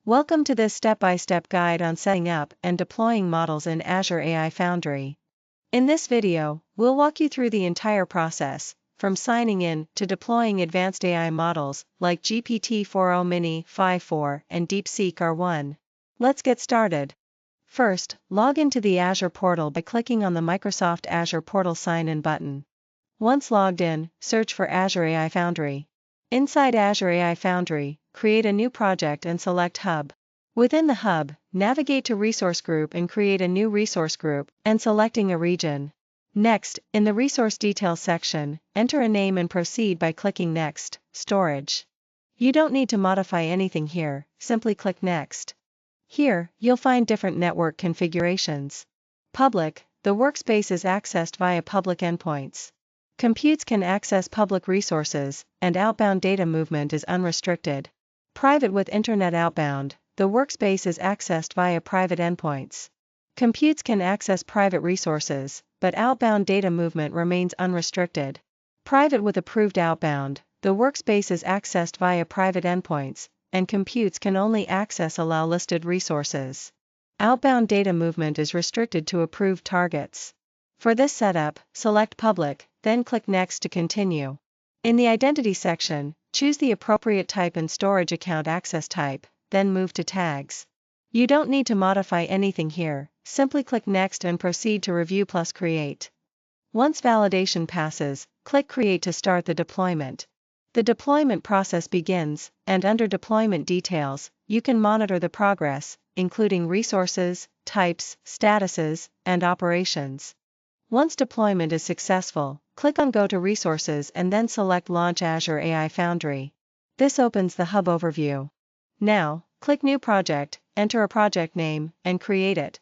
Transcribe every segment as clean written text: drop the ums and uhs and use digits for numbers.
Welcome to this step-by-step guide on setting up and deploying models in Azure AI Foundry. In this video, we'll walk you through the entire process, from signing in to deploying advanced AI models like GPT-4o-mini, 5.4, and DeepSeek-R1. Let's get started. First, log into the Azure portal by clicking on the Microsoft Azure Portal Sign-in button. Once logged in, search for Azure AI Foundry. Inside Azure AI Foundry, create a new project and select Hub. Within the Hub, navigate to Resource Group and create a new resource group, and selecting a region. Next, in the Resource Details section, enter a name and proceed by clicking Next, Storage. You don't need to modify anything here, simply click Next. Here, you'll find different network configurations. Public, the workspace is accessed via public endpoints. Computes can access public resources, and outbound data movement is unrestricted. Private with Internet outbound, the workspace is accessed via private endpoints. Computes can access private resources, but outbound data movement remains unrestricted. Private with approved outbound, the workspace is accessed via private endpoints, and computes can only access allow listed resources. Outbound data movement is restricted to approved targets. For this setup, select Public, then click Next to continue. In the Identity section, choose the appropriate type and storage account access type, then move to Tags. You don't need to modify anything here, simply click Next and proceed to Review plus Create. Once validation passes, click Create to start the deployment. The deployment process begins, and under Deployment Details, you can monitor the progress, including resources, types, statuses, and operations. Once deployment is successful, click on Go to Resources and then select Launch Azure AI Foundry. This opens the Hub overview. Now, click New Project, enter a project name, and create it.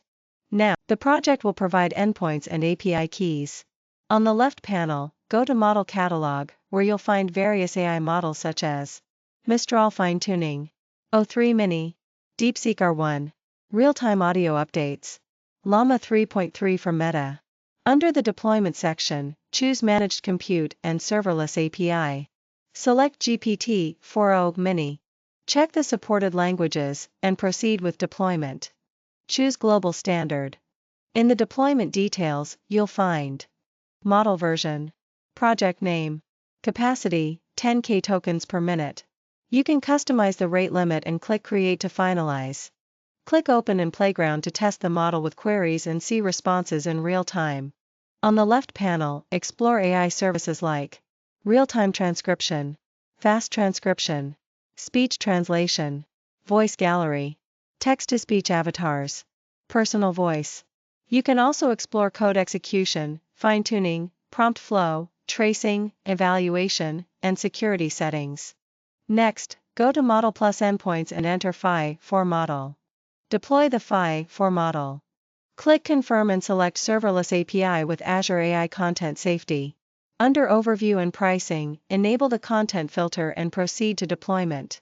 Now, the project will provide endpoints and API keys. On the left panel, go to Model Catalog, where you'll find various AI models such as Mistral Fine-Tuning, O3 DeepSeek-R1, Real-Time Audio Updates, Llama 3.3 from Meta. Under the Deployment section, choose Managed Compute and Serverless API. Select GPT-4o-mini. Check the supported languages, and proceed with deployment. Choose Global Standard. In the Deployment Details, you'll find Model Version, Project Name, Capacity, 10K tokens per minute. You can customize the rate limit and click Create to finalize. Click Open in Playground to test the model with queries and see responses in real time. On the left panel, explore AI services like real-time transcription, fast transcription, speech translation, voice gallery, text-to-speech avatars, personal voice. You can also explore code execution, fine-tuning, prompt flow, tracing, evaluation, and security settings. Next, go to Model Plus Endpoints and enter Phi-4 model. Deploy the Phi-4 model. Click Confirm and select Serverless API with Azure AI Content Safety. Under Overview and Pricing, enable the content filter and proceed to deployment.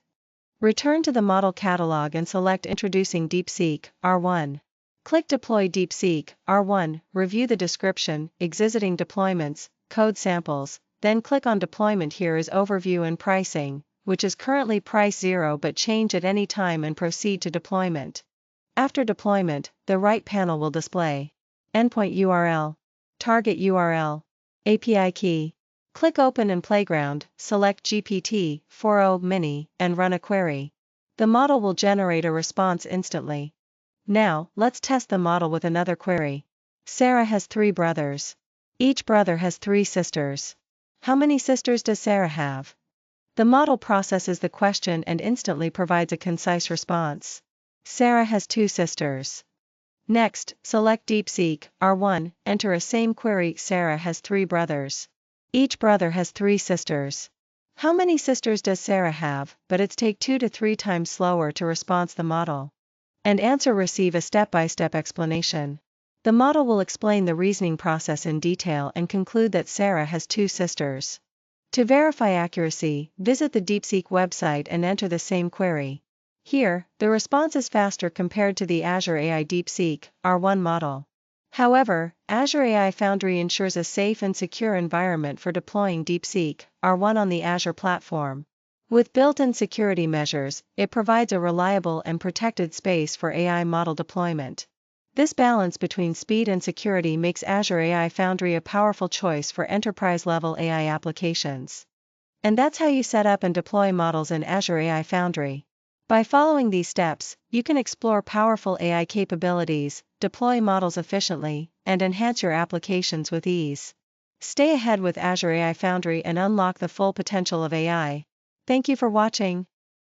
Return to the Model Catalog and select Introducing DeepSeek-R1. Click Deploy DeepSeek-R1, review the description, existing deployments, code samples, then click on Deployment. Here is Overview and Pricing, which is currently price 0 but change at any time, and proceed to deployment. After deployment, the right panel will display Endpoint URL, Target URL, API Key. Click Open in Playground, select GPT-4o-mini, and run a query. The model will generate a response instantly. Now, let's test the model with another query. Sarah has 3 brothers. Each brother has 3 sisters. How many sisters does Sarah have? The model processes the question and instantly provides a concise response. Sarah has 2 sisters. Next, select DeepSeek-R1, enter a same query. Sarah has 3 brothers. Each brother has 3 sisters. How many sisters does Sarah have? But it's take 2 to 3 times slower to respond the model. And answer receive a step-by-step explanation. The model will explain the reasoning process in detail and conclude that Sarah has 2 sisters. To verify accuracy, visit the DeepSeek website and enter the same query. Here, the response is faster compared to the Azure AI DeepSeek-R1 model. However, Azure AI Foundry ensures a safe and secure environment for deploying DeepSeek-R1 on the Azure platform. With built-in security measures, it provides a reliable and protected space for AI model deployment. This balance between speed and security makes Azure AI Foundry a powerful choice for enterprise-level AI applications. And that's how you set up and deploy models in Azure AI Foundry. By following these steps, you can explore powerful AI capabilities, deploy models efficiently, and enhance your applications with ease. Stay ahead with Azure AI Foundry and unlock the full potential of AI. Thank you for watching.